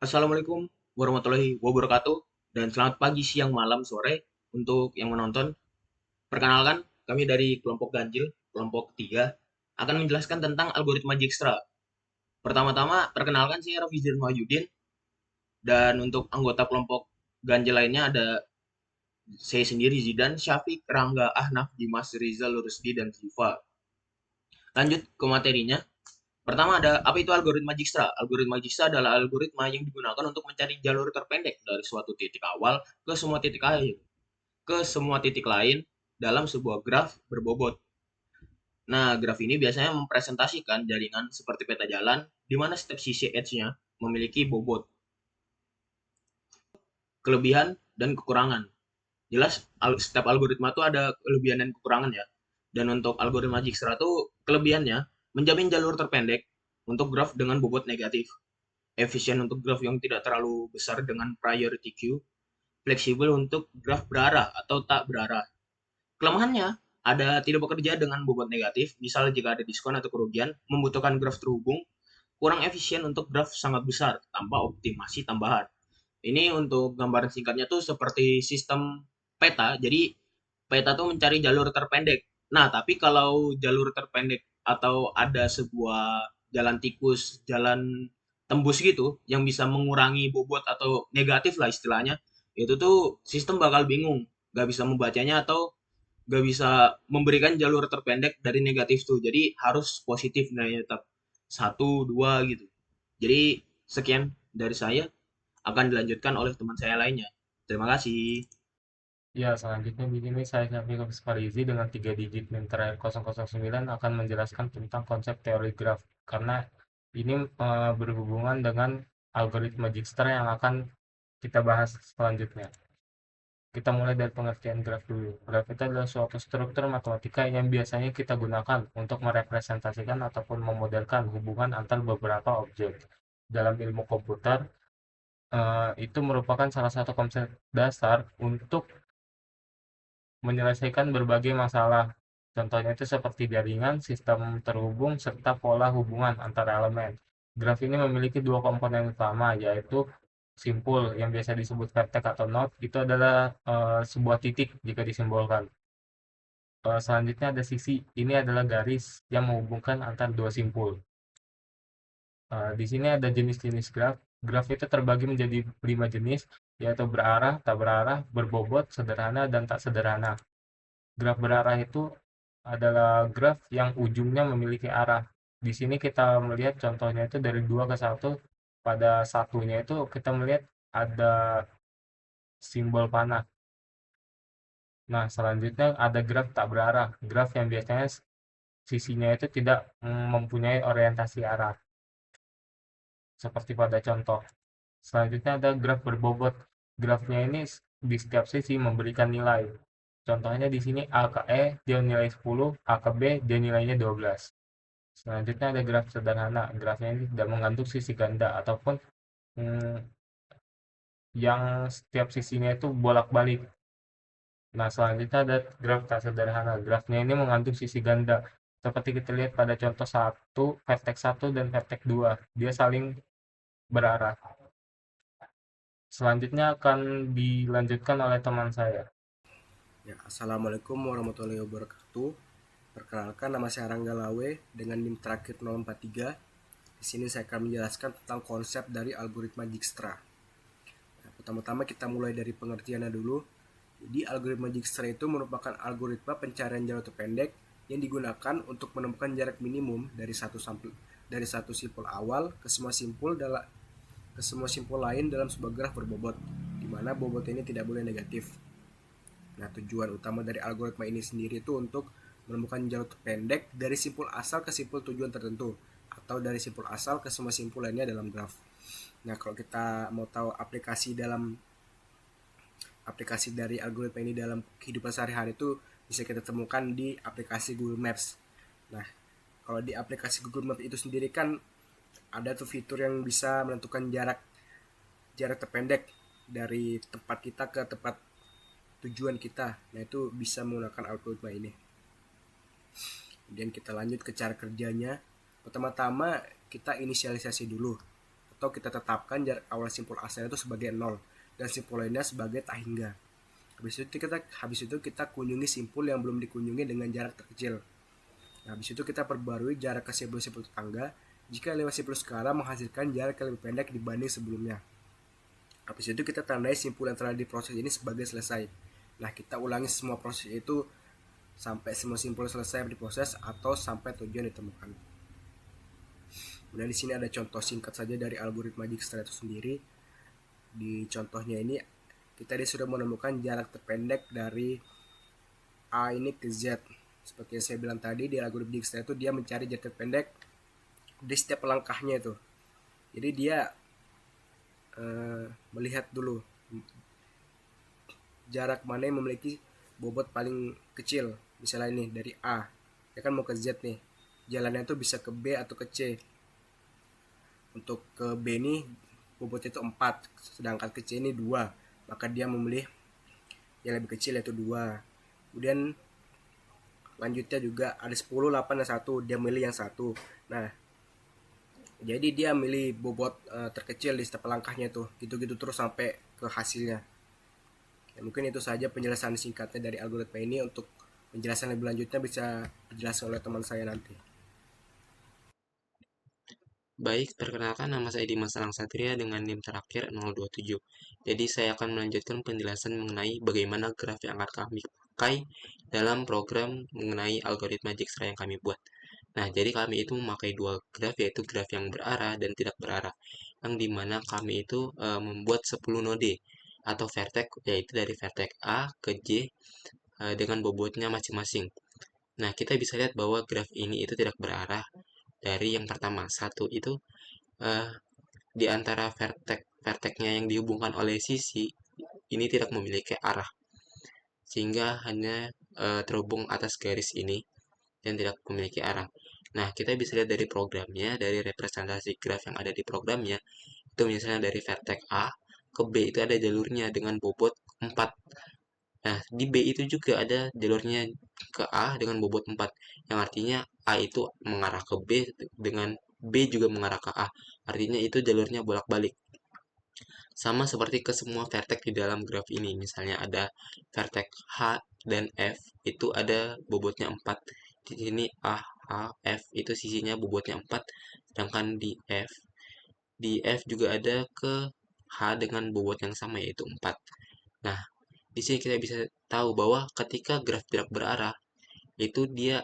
Assalamualaikum warahmatullahi wabarakatuh dan selamat pagi, siang, malam, sore untuk yang menonton. Perkenalkan, kami dari kelompok Ganjil, kelompok 3, akan menjelaskan tentang algoritma Dijkstra. Pertama-tama, perkenalkan saya Rafizir Muhayyudin dan untuk anggota kelompok Ganjil lainnya ada saya sendiri Zidan, Syafiq, Rangga, Ahnaf, Dimas, Rizal, Rusdi, dan Ziva. Lanjut ke materinya. Pertama ada apa itu algoritma Dijkstra? Algoritma Dijkstra adalah algoritma yang digunakan untuk mencari jalur terpendek dari suatu titik awal ke semua titik lain dalam sebuah graf berbobot. Nah, graf ini biasanya mempresentasikan jaringan seperti peta jalan di mana setiap sisi edge-nya memiliki bobot, kelebihan, dan kekurangan. Jelas setiap algoritma itu ada kelebihan dan kekurangan ya. Dan untuk algoritma Dijkstra itu kelebihannya menjamin jalur terpendek untuk graf dengan bobot negatif, efisien untuk graf yang tidak terlalu besar dengan priority queue, fleksibel untuk graf berarah atau tak berarah. Kelemahannya, ada tidak bekerja dengan bobot negatif, misal jika ada diskon atau kerugian, membutuhkan graf terhubung, kurang efisien untuk graf sangat besar tanpa optimasi tambahan. Ini untuk gambaran singkatnya tuh seperti sistem peta. Jadi peta tuh mencari jalur terpendek. Nah, tapi kalau jalur terpendek atau ada sebuah jalan tikus, jalan tembus gitu yang bisa mengurangi bobot atau negatif lah istilahnya, itu tuh sistem bakal bingung, nggak bisa membacanya atau nggak bisa memberikan jalur terpendek dari negatif tuh. Jadi harus positif nilainya tetap satu, dua gitu. Jadi sekian dari saya akan dilanjutkan oleh teman saya lainnya. Terima kasih. Ya, selanjutnya di sini saya Syafiq Farizi dengan 3 digit NIM terakhir 009 akan menjelaskan tentang konsep teori graf karena ini berhubungan dengan algoritma Dijkstra yang akan kita bahas selanjutnya. Kita mulai dari pengertian graf dulu. Graf itu adalah suatu struktur matematika yang biasanya kita gunakan untuk merepresentasikan ataupun memodelkan hubungan antar beberapa objek. Dalam ilmu komputer, itu merupakan salah satu konsep dasar untuk menyelesaikan berbagai masalah. Contohnya itu seperti jaringan, sistem terhubung, serta pola hubungan antara elemen. Graf ini memiliki dua komponen utama, yaitu simpul yang biasa disebut vertex atau node, itu adalah sebuah titik jika disimbolkan. Selanjutnya ada sisi, ini adalah garis yang menghubungkan antara dua simpul. Di sini ada jenis-jenis graf. Graf itu terbagi menjadi 5 jenis, yaitu berarah, tak berarah, berbobot, sederhana, dan tak sederhana. Graf berarah itu adalah graf yang ujungnya memiliki arah. Di sini kita melihat contohnya itu dari 2 ke satu. Pada satunya itu kita melihat ada simbol panah. Nah, selanjutnya ada graf tak berarah. Graf yang biasanya sisinya itu tidak mempunyai orientasi arah, seperti pada contoh. Selanjutnya ada graf berbobot. Grafnya ini di setiap sisi memberikan nilai. Contohnya di sini A ke E dia nilai 10, A ke B dia nilainya 12. Selanjutnya ada graf sederhana. Grafnya ini tidak mengandung sisi ganda ataupun hmm, yang setiap sisinya itu bolak-balik. Nah, selanjutnya ada graf tak sederhana. Grafnya ini mengandung sisi ganda. Seperti kita lihat pada contoh satu, vertex 1 dan vertex 2. Dia saling berarah. Selanjutnya akan dilanjutkan oleh teman saya. Ya, Assalamualaikum warahmatullahi wabarakatuh. Perkenalkan, nama saya Rangga Lawe dengan NIM terakhir 043. Di sini saya akan menjelaskan tentang konsep dari algoritma Dijkstra. Nah, pertama-tama kita mulai dari pengertiannya dulu. Jadi algoritma Dijkstra itu merupakan algoritma pencarian jalur terpendek yang digunakan untuk menemukan jarak minimum dari satu simpul awal ke semua simpul lain dalam sebuah graf berbobot, di mana bobot ini tidak boleh negatif. Nah, tujuan utama dari algoritma ini sendiri itu untuk menemukan jalur terpendek dari simpul asal ke simpul tujuan tertentu atau dari simpul asal ke semua simpul lainnya dalam graf. Nah, kalau kita mau tahu aplikasi dari algoritma ini dalam kehidupan sehari-hari itu bisa kita temukan di aplikasi Google Maps. Nah, kalau di aplikasi Google Maps itu sendiri kan ada tuh fitur yang bisa menentukan jarak jarak terpendek dari tempat kita ke tempat tujuan kita. Nah, itu bisa menggunakan algoritma ini. Kemudian kita lanjut ke cara kerjanya. Pertama-tama kita inisialisasi dulu atau kita tetapkan jarak awal simpul asalnya itu sebagai 0 dan simpul lainnya sebagai tak hingga. Habis itu kita kunjungi simpul yang belum dikunjungi dengan jarak terkecil. Nah, habis itu kita perbarui jarak ke simpul-simpul tetangga jika lewat simpul skala menghasilkan jarak yang lebih pendek dibanding sebelumnya. Habis itu kita tandai simpul yang telah diproses ini sebagai selesai. Nah, kita ulangi semua proses itu sampai semua simpul selesai diproses atau sampai tujuan ditemukan. Kemudian di sini ada contoh singkat saja dari algoritma Dijkstra itu sendiri. Di contohnya ini kita sudah menemukan jarak terpendek dari A ini ke Z. Seperti yang saya bilang tadi, di algoritma Dijkstra itu dia mencari jarak terpendek di setiap langkahnya itu. Jadi dia melihat dulu jarak mana yang memiliki bobot paling kecil. Misalnya ini dari A, dia kan mau ke Z nih, jalannya itu bisa ke B atau ke C. Untuk ke B ini bobotnya itu 4, sedangkan ke C ini 2, maka dia memilih yang lebih kecil yaitu 2. Kemudian lanjutnya juga ada 10, 8, dan 1, dia milih yang 1. Nah, jadi dia milih bobot terkecil di setiap langkahnya tuh, gitu-gitu terus sampai ke hasilnya. Ya, mungkin itu saja penjelasan singkatnya dari algoritma ini. Untuk penjelasan lebih lanjutnya bisa dijelaskan oleh teman saya nanti. Baik, perkenalkan nama saya Dimas Anang Satria dengan NIM terakhir 027. Jadi saya akan melanjutkan penjelasan mengenai bagaimana graf yang akan kami pakai dalam program mengenai algoritma Dijkstra yang kami buat. Nah, jadi kami itu memakai dua graf, yaitu graf yang berarah dan tidak berarah. Yang dimana kami itu membuat 10 node atau vertex, yaitu dari vertex A ke J dengan bobotnya masing-masing. Nah, kita bisa lihat bahwa graf ini itu tidak berarah dari yang pertama. Satu itu di antara vertex-vertexnya yang dihubungkan oleh sisi ini tidak memiliki arah, sehingga hanya terhubung atas garis ini dan tidak memiliki arah. Nah, kita bisa lihat dari programnya, dari representasi graf yang ada di programnya, itu misalnya dari vertex A ke B itu ada jalurnya dengan bobot 4. Nah, di B itu juga ada jalurnya ke A dengan bobot 4, yang artinya A itu mengarah ke B dengan B juga mengarah ke A. Artinya itu jalurnya bolak-balik. Sama seperti ke semua vertex di dalam graf ini. Misalnya ada vertex H dan F, itu ada bobotnya 4. Di sini A, H, F itu sisinya bobotnya 4, sedangkan di F juga ada ke H dengan bobot yang sama yaitu 4. Nah, di sini kita bisa tahu bahwa ketika graf tidak berarah, itu dia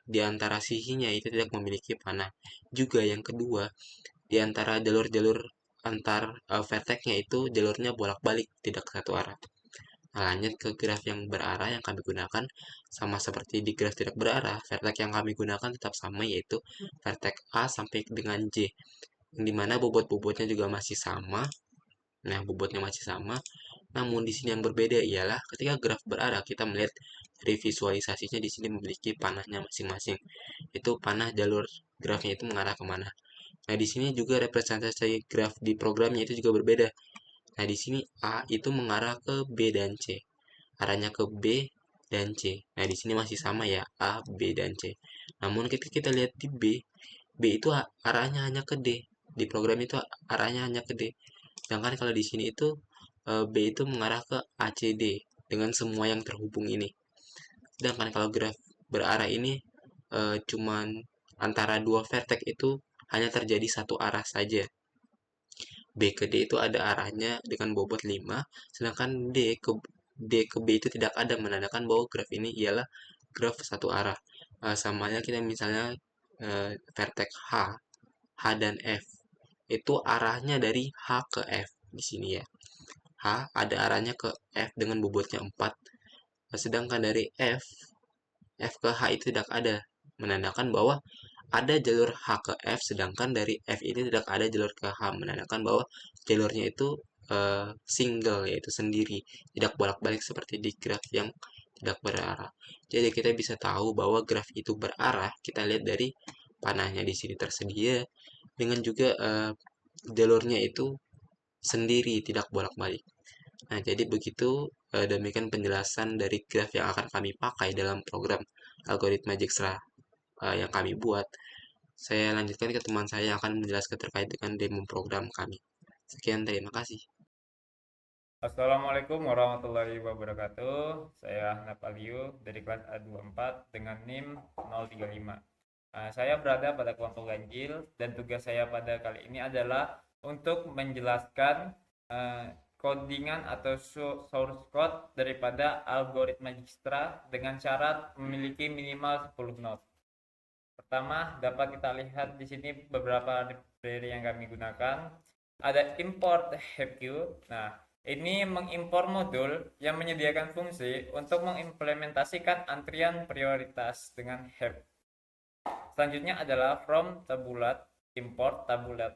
di antara sisinya itu tidak memiliki panah. Juga yang kedua, di antara jalur-jalur antar vertexnya itu jalurnya bolak-balik, tidak satu arah. Nah, lanjut ke graf yang berarah yang kami gunakan, sama seperti di graf tidak berarah, vertex yang kami gunakan tetap sama, yaitu vertex A sampai dengan J, yang dimana bobot-bobotnya juga masih sama. Nah, bobotnya masih sama, namun di sini yang berbeda ialah ketika graf berarah kita melihat dari visualisasinya di sini memiliki panahnya masing-masing. Itu panah jalur grafnya itu mengarah kemana. Nah, di sini juga representasi graf di programnya itu juga berbeda. Nah, di sini A itu mengarah ke B dan C. Arahnya ke B dan C. Nah, di sini masih sama ya, A, B, dan C. Namun ketika kita lihat di B, B itu arahnya hanya ke D. Di program itu arahnya hanya ke D. Sedangkan kalau di sini itu B itu mengarah ke ACD dengan semua yang terhubung ini. Sedangkan kalau graf berarah ini cuman antara dua vertex itu hanya terjadi satu arah saja. B ke D itu ada arahnya dengan bobot 5, sedangkan D ke B itu tidak ada, menandakan bahwa graf ini ialah graf satu arah. Samanya kita misalnya vertex H dan F. Itu arahnya dari H ke F di sini ya. H ada arahnya ke F dengan bobotnya 4. Sedangkan dari F ke H itu tidak ada, menandakan bahwa ada jalur H ke F, sedangkan dari F ini tidak ada jalur ke H, menandakan bahwa jalurnya itu single, yaitu sendiri, tidak bolak-balik seperti di graf yang tidak berarah. Jadi kita bisa tahu bahwa graf itu berarah, kita lihat dari panahnya di sini tersedia, dengan juga jalurnya itu sendiri, tidak bolak-balik. Nah, jadi begitu demikian penjelasan dari graf yang akan kami pakai dalam program algoritma Dijkstra yang kami buat. Saya lanjutkan ke teman saya yang akan menjelaskan terkait dengan demo program kami. Sekian, terima kasih. Assalamualaikum warahmatullahi wabarakatuh. Saya Napaliu dari kelas A24 dengan NIM 035. Saya berada pada kelompok ganjil dan tugas saya pada kali ini adalah untuk menjelaskan codingan atau source code daripada algoritma Dijkstra dengan syarat memiliki minimal 10 node. Pertama, dapat kita lihat di sini beberapa library yang kami gunakan. Ada import HEPQ. Nah, ini mengimpor modul yang menyediakan fungsi untuk mengimplementasikan antrian prioritas dengan HEP. Selanjutnya adalah from tabulat, import tabulat.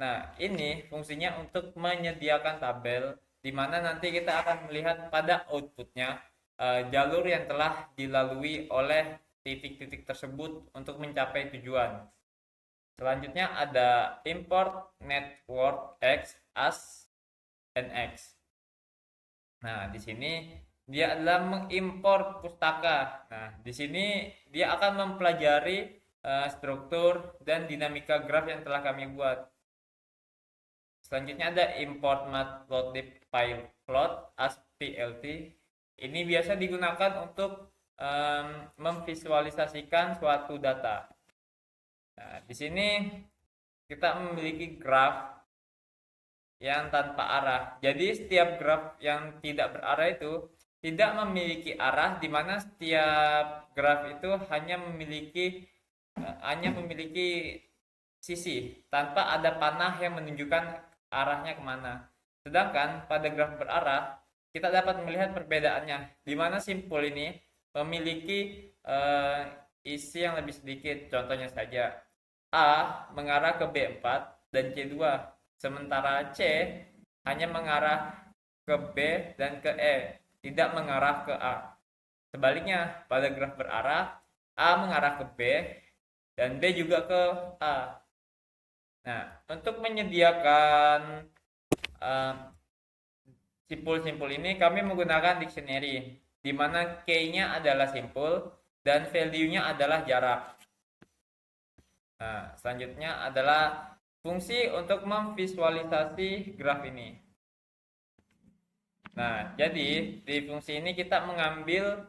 Nah, ini fungsinya untuk menyediakan tabel di mana nanti kita akan melihat pada outputnya jalur yang telah dilalui oleh titik-titik tersebut untuk mencapai tujuan. Selanjutnya ada import network X as NX. Nah, di sini dia adalah mengimpor pustaka. Nah, di sini dia akan mempelajari struktur dan dinamika graf yang telah kami buat. Selanjutnya ada import matplotlib file plot as plt. Ini biasa digunakan untuk memvisualisasikan suatu data. Nah, di sini kita memiliki graf yang tanpa arah. Jadi setiap graf yang tidak berarah itu tidak memiliki arah, di mana setiap graf itu hanya memiliki sisi tanpa ada panah yang menunjukkan arahnya kemana. Sedangkan pada graf berarah kita dapat melihat perbedaannya, di mana simpul ini memiliki isi yang lebih sedikit. Contohnya saja, A mengarah ke B4 dan C2, sementara C hanya mengarah ke B dan ke E, tidak mengarah ke A. Sebaliknya, pada graf berarah, A mengarah ke B dan B juga ke A. Nah, untuk menyediakan simpul-simpul ini kami menggunakan dictionary, di mana key-nya adalah simpul dan value-nya adalah jarak. Nah, selanjutnya adalah fungsi untuk memvisualisasi graf ini. Nah, jadi di fungsi ini kita mengambil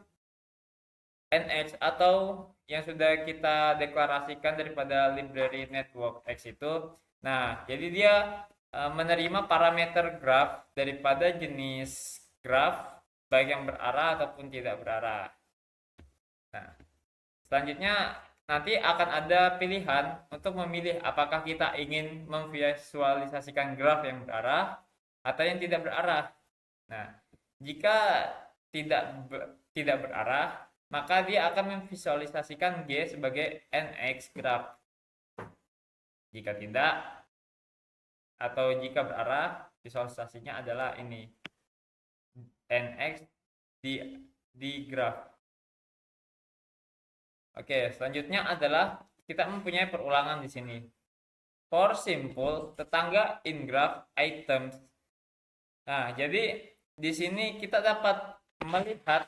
NX atau yang sudah kita deklarasikan daripada library network X itu. Nah, jadi dia menerima parameter graf daripada jenis graf baik yang berarah ataupun tidak berarah. Nah, selanjutnya nanti akan ada pilihan untuk memilih apakah kita ingin memvisualisasikan graf yang berarah atau yang tidak berarah. Nah, jika tidak berarah, maka dia akan memvisualisasikan G sebagai NX graf. Jika tidak, atau jika berarah, visualisasinya adalah ini, NX di graf. Oke, selanjutnya adalah kita mempunyai perulangan di sini. For simple, tetangga in graph items. Nah, jadi di sini kita dapat melihat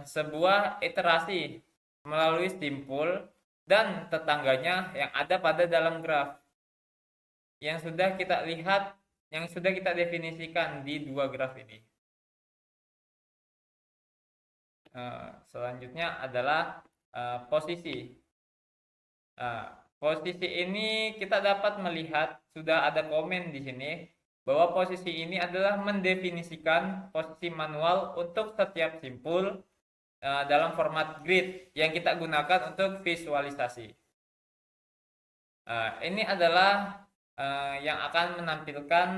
sebuah iterasi melalui simpul dan tetangganya yang ada pada dalam graf. Yang sudah kita lihat, yang sudah kita definisikan di dua graf ini. Selanjutnya adalah posisi. Posisi ini kita dapat melihat sudah ada komen di sini bahwa posisi ini adalah mendefinisikan posisi manual untuk setiap simpul dalam format grid yang kita gunakan untuk visualisasi. Ini adalah yang akan menampilkan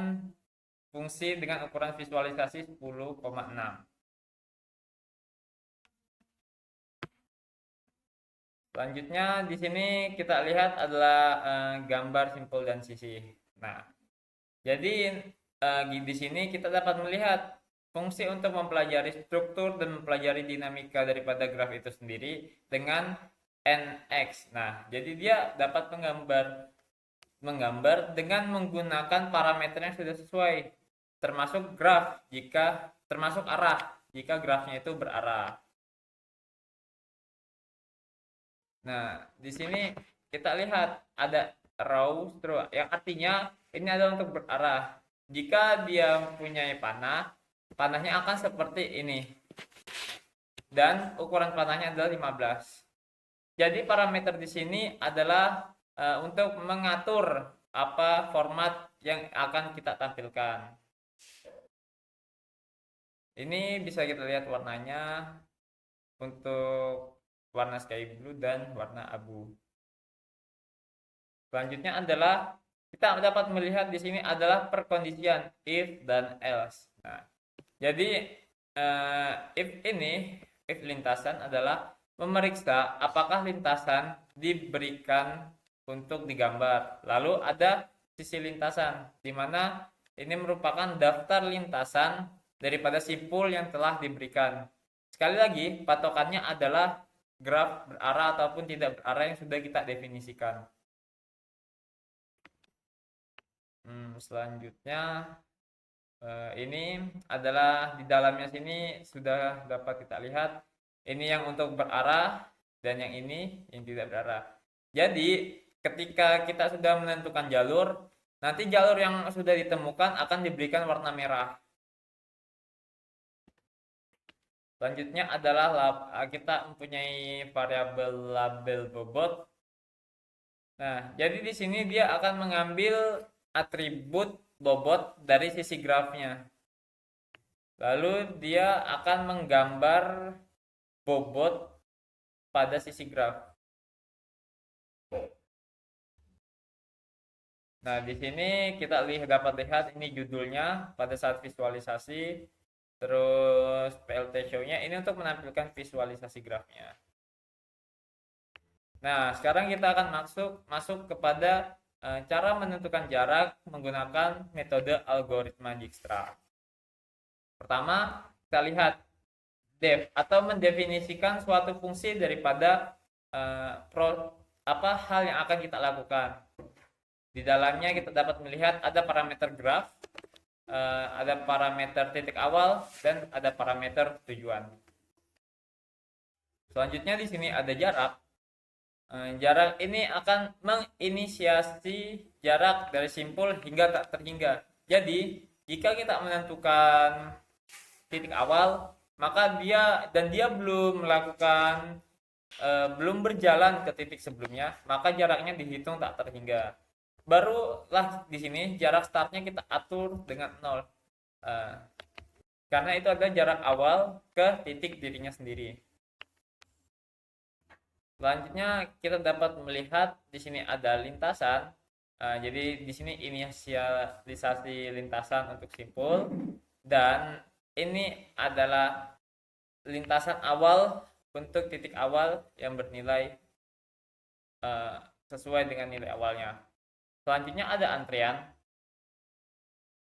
fungsi dengan ukuran visualisasi 10,6. Selanjutnya di sini kita lihat adalah gambar simpul dan sisi. Nah, jadi di sini kita dapat melihat fungsi untuk mempelajari struktur dan mempelajari dinamika daripada graf itu sendiri dengan NX. Nah, jadi dia dapat menggambar dengan menggunakan parameter yang sudah sesuai, termasuk arah jika grafnya itu berarah. Nah, di sini kita lihat ada raw straw yang artinya ini adalah untuk berarah. Jika dia mempunyai panah, panahnya akan seperti ini. Dan ukuran panahnya adalah 15. Jadi parameter di sini adalah untuk mengatur apa format yang akan kita tampilkan. Ini bisa kita lihat warnanya untuk warna sky blue dan warna abu. Selanjutnya adalah kita dapat melihat di sini adalah perkondisian if dan else. Nah, jadi if lintasan adalah memeriksa apakah lintasan diberikan untuk digambar. Lalu ada sisi lintasan, di mana ini merupakan daftar lintasan daripada simpul yang telah diberikan. Sekali lagi, patokannya adalah graf berarah ataupun tidak berarah yang sudah kita definisikan. Selanjutnya ini adalah di dalamnya sini sudah dapat kita lihat ini yang untuk berarah dan yang ini yang tidak berarah. Jadi ketika kita sudah menentukan jalur, nanti jalur yang sudah ditemukan akan diberikan warna merah. Selanjutnya adalah kita mempunyai variabel label bobot. Nah, jadi di sini dia akan mengambil atribut bobot dari sisi grafnya. Lalu dia akan menggambar bobot pada sisi graf. Nah, di sini kita dapat lihat ini judulnya pada saat visualisasi. Terus PLT show-nya ini untuk menampilkan visualisasi grafnya. Nah, sekarang kita akan masuk kepada cara menentukan jarak menggunakan metode algoritma Dijkstra. Pertama, kita lihat def atau mendefinisikan suatu fungsi daripada hal yang akan kita lakukan. Di dalamnya kita dapat melihat ada parameter graf, ada parameter titik awal, dan ada parameter tujuan. Selanjutnya di sini ada jarak. Jarak ini akan menginisiasi jarak dari simpul hingga tak terhingga. Jadi, jika kita menentukan titik awal, maka dia belum melakukan belum berjalan ke titik sebelumnya, maka jaraknya dihitung tak terhingga. Barulah di sini jarak startnya kita atur dengan 0. Karena itu adalah jarak awal ke titik dirinya sendiri. Selanjutnya kita dapat melihat di sini ada lintasan. Jadi di sini inisialisasi lintasan untuk simpul, dan ini adalah lintasan awal untuk titik awal yang bernilai sesuai dengan nilai awalnya. Selanjutnya ada antrean.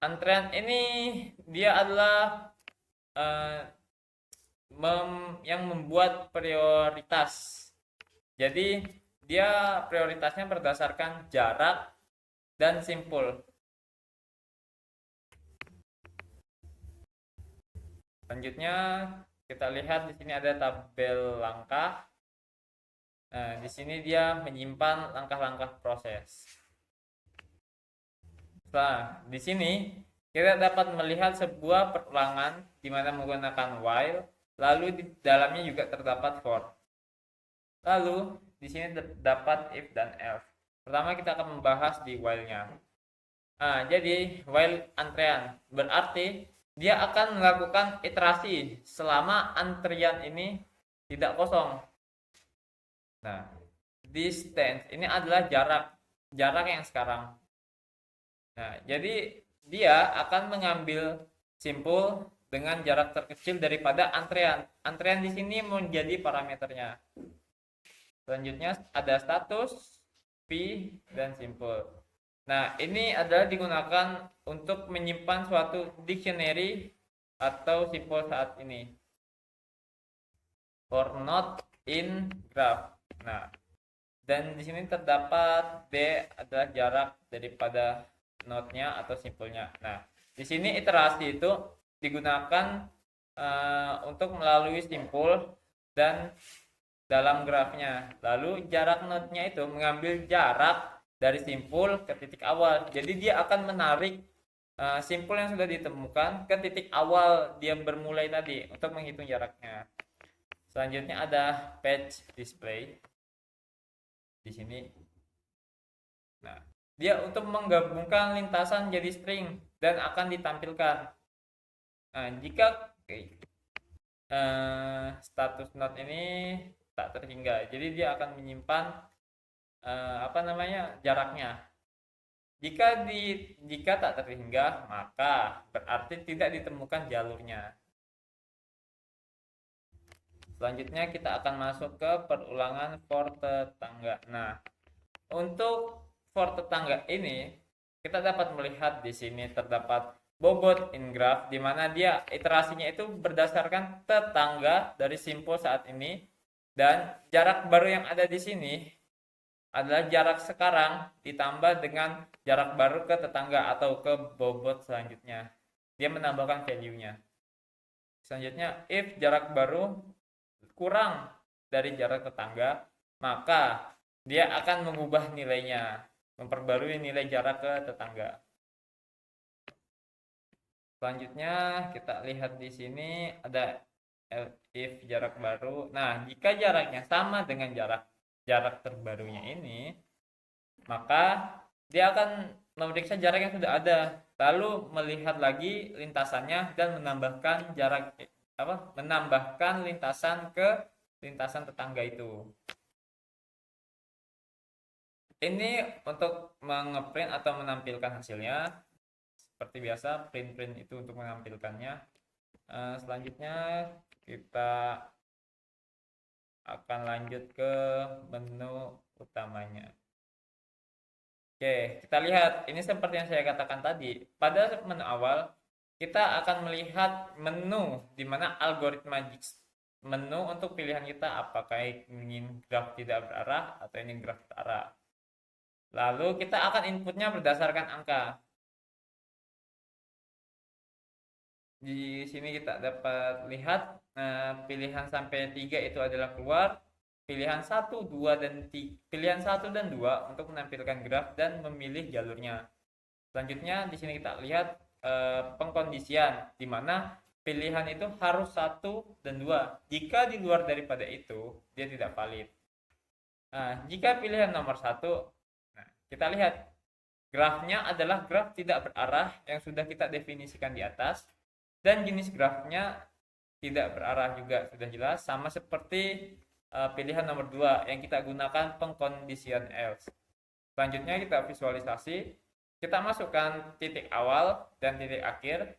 Antrean ini dia adalah yang membuat prioritas. Jadi dia prioritasnya berdasarkan jarak dan simpul. Selanjutnya kita lihat di sini ada tabel langkah. Nah, di sini dia menyimpan langkah-langkah proses. Nah, di sini kita dapat melihat sebuah perulangan di mana menggunakan while, lalu di dalamnya juga terdapat for. Lalu di sini terdapat if dan else. Pertama kita akan membahas di while-nya. Nah, jadi while antrean berarti dia akan melakukan iterasi selama antrian ini tidak kosong. Nah, distance ini adalah jarak yang sekarang. Nah, jadi dia akan mengambil simpul dengan jarak terkecil daripada antrean. Antrean di sini menjadi parameternya. Selanjutnya ada status, P, dan simpul. Nah, ini adalah digunakan untuk menyimpan suatu dictionary atau simpul saat ini. For not in graph. Nah, dan di sini terdapat D adalah jarak daripada node-nya atau simpulnya. Nah, di sini iterasi itu digunakan untuk melalui simpul dan dalam grafnya. Lalu jarak node-nya itu mengambil jarak dari simpul ke titik awal. Jadi dia akan menarik simpul yang sudah ditemukan ke titik awal dia bermulai tadi untuk menghitung jaraknya. Selanjutnya ada patch display di sini. Nah, dia untuk menggabungkan lintasan jadi string dan akan ditampilkan. Nah, jika status node ini tak terhingga, jadi dia akan menyimpan jaraknya. Jika tak terhingga, maka berarti tidak ditemukan jalurnya. Selanjutnya kita akan masuk ke perulangan for tetangga. Nah, untuk for tetangga ini kita dapat melihat di sini terdapat bobot in graph, di mana dia iterasinya itu berdasarkan tetangga dari simpul saat ini, dan jarak baru yang ada di sini adalah jarak sekarang ditambah dengan jarak baru ke tetangga atau ke bobot selanjutnya. Dia menambahkan value-nya. Selanjutnya, if jarak baru kurang dari jarak tetangga, maka dia akan mengubah nilainya, memperbarui nilai jarak ke tetangga. Selanjutnya kita lihat di sini ada if jarak baru. Nah, jika jaraknya sama dengan jarak terbarunya ini, maka dia akan memeriksa jarak yang sudah ada, lalu melihat lagi lintasannya dan menambahkan lintasan ke lintasan tetangga itu. Ini untuk mengeprint atau menampilkan hasilnya. Seperti biasa, print itu untuk menampilkannya. Selanjutnya kita akan lanjut ke menu utamanya. Oke, kita lihat. Ini seperti yang saya katakan tadi. Pada menu awal, kita akan melihat menu di mana algoritma Jigsaw. Menu untuk pilihan kita, apakah ingin graf tidak berarah atau ingin graf berarah. Lalu kita akan inputnya berdasarkan angka. Di sini kita dapat lihat pilihan sampai 3 itu adalah keluar, pilihan 1, 2 dan 3, pilihan 1 dan 2 untuk menampilkan graf dan memilih jalurnya. Selanjutnya di sini kita lihat pengkondisian, di mana pilihan itu harus 1 dan 2. Jika di luar daripada itu, dia tidak valid. Nah, jika pilihan nomor 1, kita lihat grafnya adalah graf tidak berarah yang sudah kita definisikan di atas, dan jenis grafnya tidak berarah juga sudah jelas, sama seperti pilihan nomor 2 yang kita gunakan pengkondisian else. Selanjutnya kita visualisasi, kita masukkan titik awal dan titik akhir.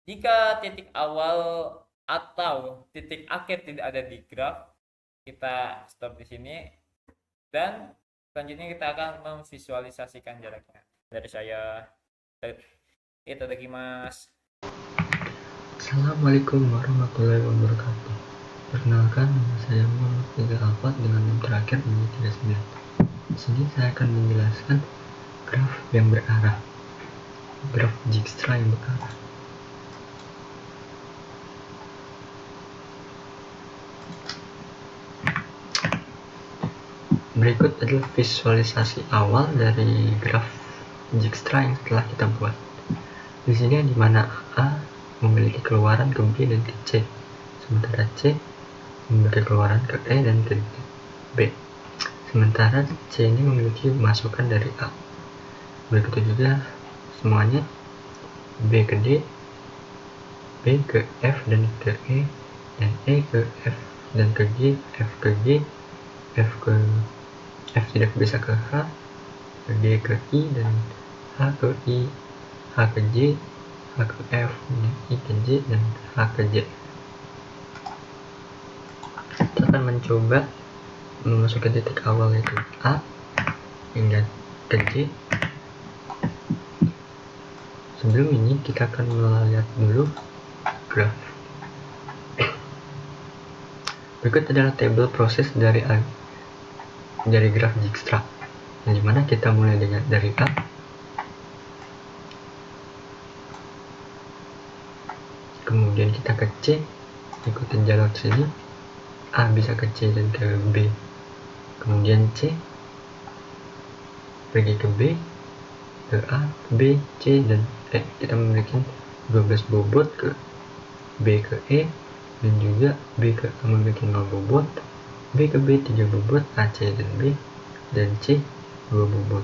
Jika titik awal atau titik akhir tidak ada di graf, kita stop di sini, dan selanjutnya kita akan memvisualisasikan jaraknya. Dari saya, itadakimasu. Assalamualaikum warahmatullahi wabarakatuh. Perkenalkan, nama saya Muhammad Rizal Alfat dengan NIM terakhir 639. Di sini saya akan menjelaskan graf yang berarah, graf Dijkstra yang berarah. Berikut adalah visualisasi awal dari graf Dijkstra yang telah kita buat. Di sini di mana A memiliki keluaran ke B dan ke C, sementara C memiliki keluaran ke E dan ke B. Sementara C ini memiliki masukan dari A. Begitu juga semuanya B ke D, B ke F dan ke E, dan E ke F dan ke G, F ke G, F tidak bisa ke H, D ke I, dan H ke I, H ke J, H ke F, I ke J, dan H ke J. Kita akan mencoba memasuki titik awal yaitu A hingga ke J. Sebelum ini kita akan melihat dulu graf. Berikut adalah tabel proses dari graf Dijkstra, di mana kita mulai dari A. Kemudian kita ke C, ikutin jalur sini, A bisa ke C dan ke B, kemudian C pergi ke B, ke A, B, C, dan E. Kita memiliki 12 bobot, ke B ke E, dan juga B ke A memiliki 0 bobot, B ke B 3 bobot, A, C, dan B, dan C 2 bobot.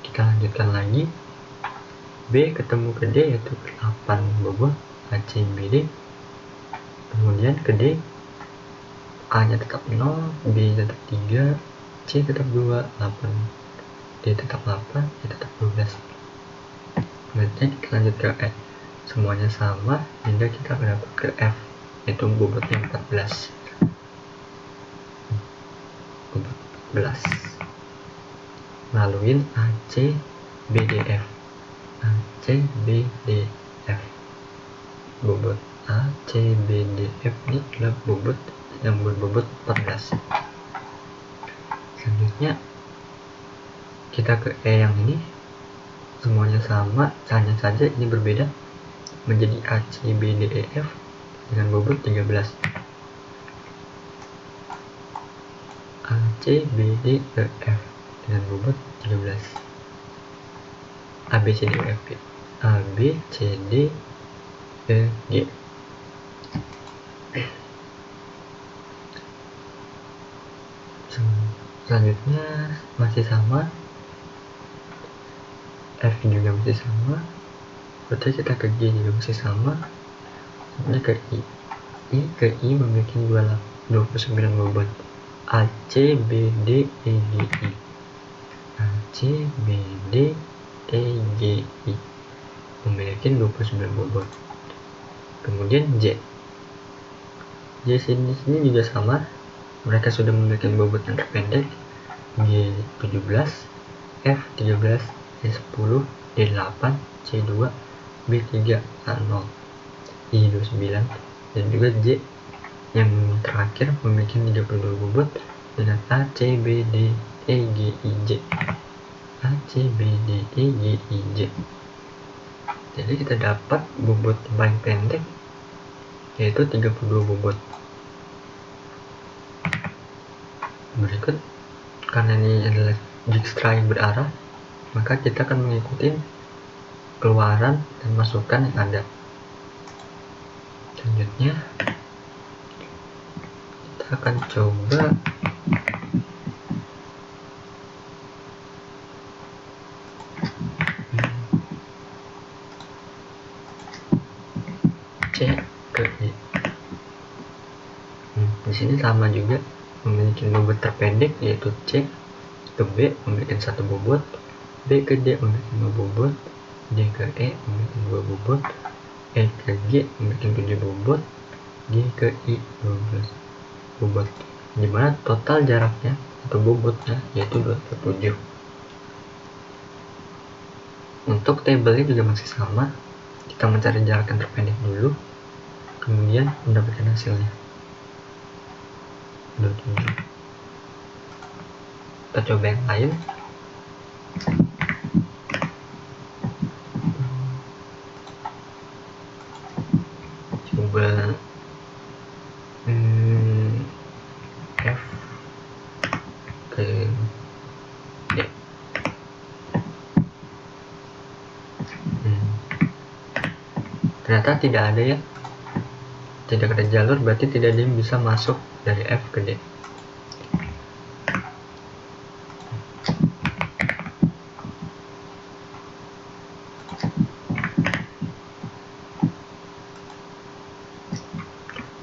Kita lanjutkan lagi, B ketemu ke D yaitu 8 bobot, A, C, B, D. Kemudian ke D, A nya tetap 0, B tetap 3, C tetap 2, 8, D tetap 8, E tetap 12. Kemudian kita lanjut ke E, semuanya sama hingga kita mendapat ke F, yaitu bobotnya 14. Bobot 14. Laluin A, C, B, D, F. A, C, B, D, F. Bobot A, C, B, D, F ini adalah bobot yang berbobot 14. Selanjutnya kita ke E yang ini, semuanya sama, hanya saja ini berbeda menjadi A, C, B, D, E, F dengan bobot 13. A, C, B, D, E, F dengan bobot 13. A, B, C, D, E, F, G. A, B, C, D, E, G. Selanjutnya masih sama, F juga masih sama, berarti kita ke G juga masih sama, sampai ke I. I ke I memiliki 29 bobot, A, C, B, D, E, G, I. A, C, B, D, E, G, I memiliki 29 bobot. Kemudian J sini juga sama, mereka sudah memiliki bobot yang terpendek, G 17, F 13, E 10, D 8, C 2, B 3, A 0, I 29, dan juga J yang terakhir memiliki 32 bobot dengan A, C, B, D, E, G, I, J. A, C, B, D, E, G, I, J. Jadi kita dapat bobot paling pendek yaitu 32 bobot. Berikut, karena ini adalah Dijkstra yang berarah, maka kita akan mengikuti keluaran dan masukan yang ada. Selanjutnya kita akan coba C ke I. Di sini sama juga, memiliki bobot terpendek yaitu C ke B memiliki 1 bobot, B ke D memiliki 5 bobot, D ke E memiliki 2 bobot, E ke G memiliki 7 bobot, G ke I 12 bobot, dimana total jaraknya atau bobotnya yaitu 27. Untuk tabelnya juga masih sama, kita mencari jarak yang terpendek dulu, kemudian mendapatkan hasilnya 27. Kita coba yang lain. Coba F ke D. Ternyata tidak ada ya, tidak ada jalur, berarti tidak ada yang bisa masuk dari F ke D.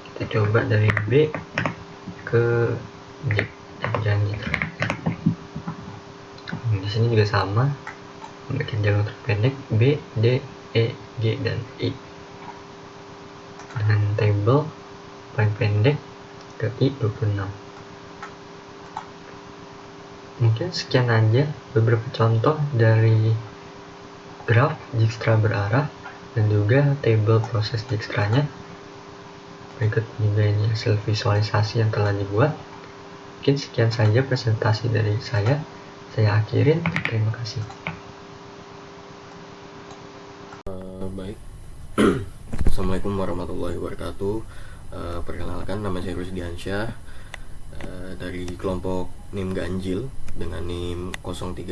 Kita coba dari B ke D. Di sini juga sama, memiliki jalur terpendek B, D, E, G, dan I. Dengan tabel paling pendek ke I 26. Mungkin sekian aja beberapa contoh dari graf Dijkstra berarah dan juga tabel proses Dijkstranya. Berikut juga ini hasil visualisasi yang telah dibuat. Mungkin sekian saja presentasi dari saya akhirin, terima kasih. Baik. Assalamualaikum warahmatullahi wabarakatuh. Perkenalkan, nama saya Rusdiansyah dari kelompok NIM Ganjil dengan NIM 013.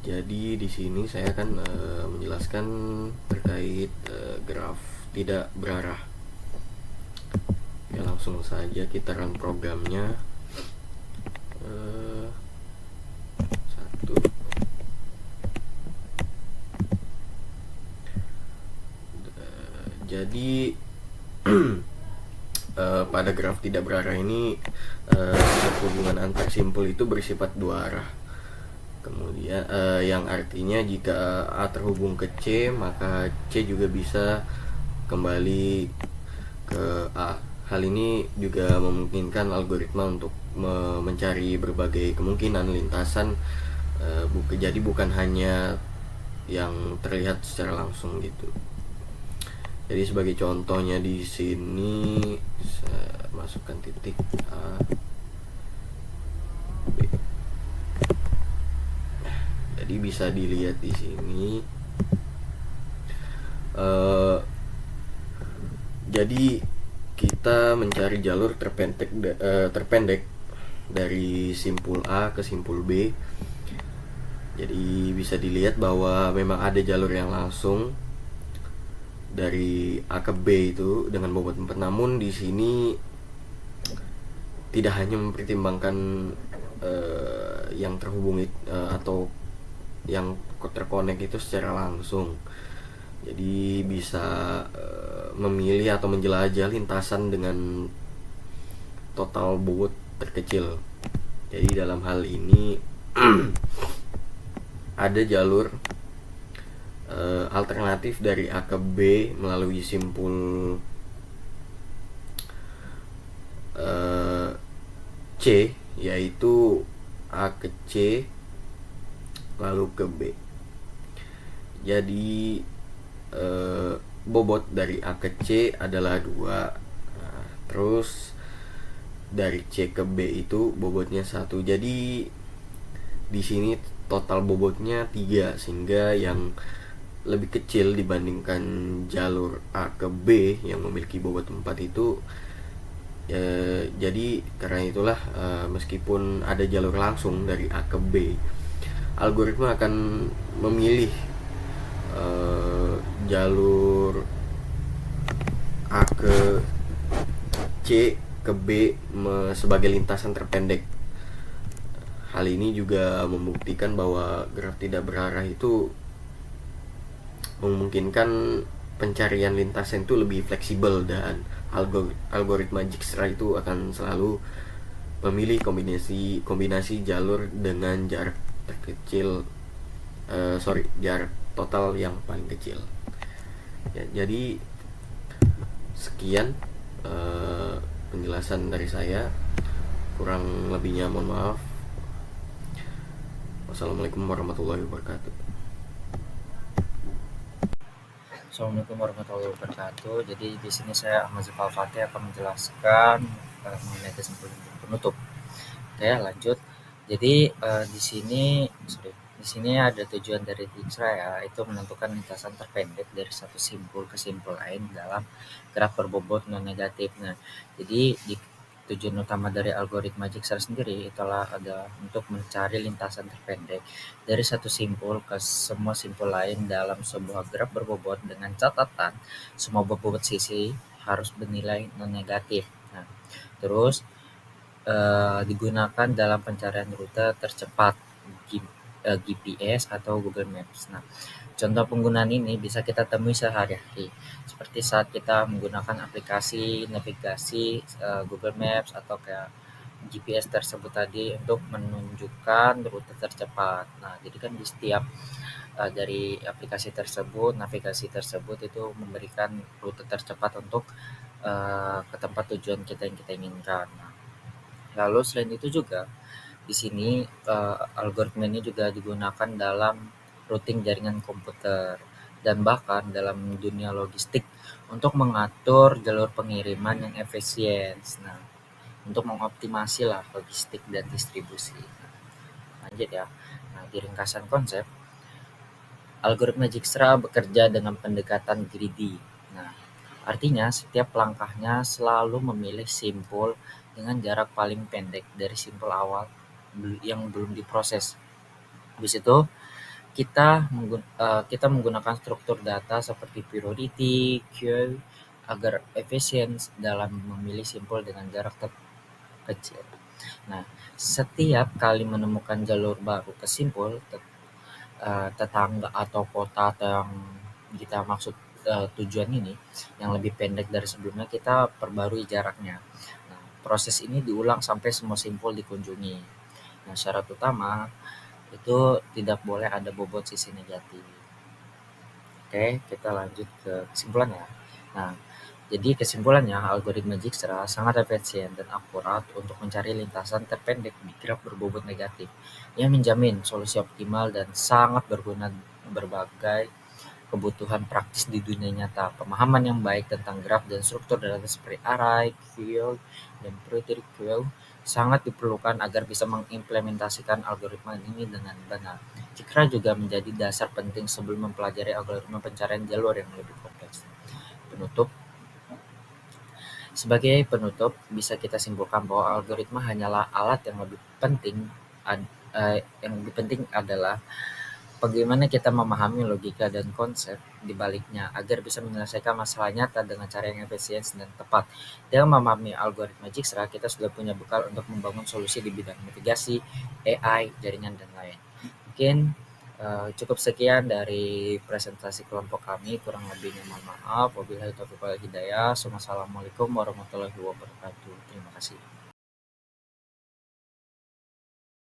Jadi di sini saya akan menjelaskan terkait graf tidak berarah. Ya, langsung saja kita run programnya. Satu. Jadi pada graf tidak berarah ini setiap hubungan antar simpul itu bersifat dua arah. Kemudian yang artinya jika A terhubung ke C, maka C juga bisa kembali ke A. Hal ini juga memungkinkan algoritma untuk mencari berbagai kemungkinan lintasan, jadi bukan hanya yang terlihat secara langsung gitu. Jadi sebagai contohnya di sini saya masukkan titik A, B. Jadi bisa dilihat di sini. Jadi kita mencari jalur terpendek dari simpul A ke simpul B. Jadi bisa dilihat bahwa memang ada jalur yang langsung dari A ke B itu dengan bobot 4. Namun di sini tidak hanya mempertimbangkan yang terhubung atau yang terkonek itu secara langsung. Jadi bisa memilih atau menjelajah lintasan dengan total bobot terkecil. Jadi dalam hal ini ada jalur alternatif dari A ke B melalui simpul C, yaitu A ke C lalu ke B. Jadi bobot dari A ke C adalah 2. Nah, terus dari C ke B itu bobotnya 1. Jadi di sini total bobotnya 3, sehingga yang lebih kecil dibandingkan jalur A ke B yang memiliki bobot 4 itu. Jadi karena itulah meskipun ada jalur langsung dari A ke B, algoritma akan memilih jalur A ke C ke B sebagai lintasan terpendek. Hal ini juga membuktikan bahwa graf tidak berarah itu memungkinkan pencarian lintasan itu lebih fleksibel, dan algoritma Dijkstra itu akan selalu memilih kombinasi jalur dengan jarak terkecil, jarak total yang paling kecil. Ya, jadi sekian penjelasan dari saya, kurang lebihnya mohon maaf. Wassalamualaikum warahmatullahi wabarakatuh. Assalamualaikum warahmatullahi wabarakatuh. Jadi di sini saya Ahmad Zufal Fatih akan menjelaskan mengenai kesimpulan penutup. Oke, lanjut. Jadi di sini ada tujuan dari Dijkstra, ya, itu menentukan lintasan terpendek dari satu simpul ke simpul lain dalam graf berbobot non negatif. Nah, jadi tujuan utama dari algoritma Dijkstra sendiri itulah ada untuk mencari lintasan terpendek dari satu simpul ke semua simpul lain dalam sebuah graf berbobot, dengan catatan semua bobot sisi harus bernilai non negatif. Nah, terus digunakan dalam pencarian rute tercepat GPS atau Google Maps. Nah, contoh penggunaan ini bisa kita temui sehari-hari, seperti saat kita menggunakan aplikasi navigasi Google Maps atau kayak GPS tersebut tadi untuk menunjukkan rute tercepat. Nah, jadi kan di setiap dari aplikasi tersebut, navigasi tersebut itu memberikan rute tercepat untuk ke tempat tujuan kita yang kita inginkan. Nah, lalu selain itu juga di sini algoritma ini juga digunakan dalam routing jaringan komputer dan bahkan dalam dunia logistik untuk mengatur jalur pengiriman yang efisien. Nah, untuk mengoptimasi lah logistik dan distribusi. Nah, lanjut ya. Nah, di ringkasan konsep, algoritma Dijkstra bekerja dengan pendekatan greedy. Nah, Artinya, setiap langkahnya selalu memilih simpul dengan jarak paling pendek dari simpul awal yang belum diproses. Habis itu, kita menggunakan struktur data seperti priority, queue, agar efisien dalam memilih simpul dengan jarak terkecil. Nah, setiap kali menemukan jalur baru ke simpul, tetangga atau kota atau yang kita maksud tujuan ini yang lebih pendek dari sebelumnya, kita perbarui jaraknya. Nah, proses ini diulang sampai semua simpul dikunjungi. Nah, syarat utama itu tidak boleh ada bobot sisi negatif. Oke, kita lanjut ke kesimpulannya. Nah, jadi kesimpulannya, algoritma Dijkstra sangat efisien dan akurat untuk mencari lintasan terpendek di graf berbobot negatif. Ia menjamin solusi optimal dan sangat berguna berbagai kebutuhan praktis di dunia nyata. Pemahaman yang baik tentang graf dan struktur data seperti array, queue, dan priority queue sangat diperlukan agar bisa mengimplementasikan algoritma ini dengan benar. Dijkstra juga menjadi dasar penting sebelum mempelajari algoritma pencarian jalur yang lebih kompleks. Sebagai penutup, bisa kita simpulkan bahwa algoritma hanyalah alat yang lebih penting adalah bagaimana kita memahami logika dan konsep di baliknya agar bisa menyelesaikan masalah nyata dengan cara yang efisien dan tepat. Dengan memahami algoritma Dijkstra, kita sudah punya bekal untuk membangun solusi di bidang navigasi, AI, jaringan, dan lain. Mungkin cukup sekian dari presentasi kelompok kami, kurang lebihnya mohon maaf. Wabillahi taufiq wal hidayah. Wassalamualaikum warahmatullahi wabarakatuh. Terima kasih.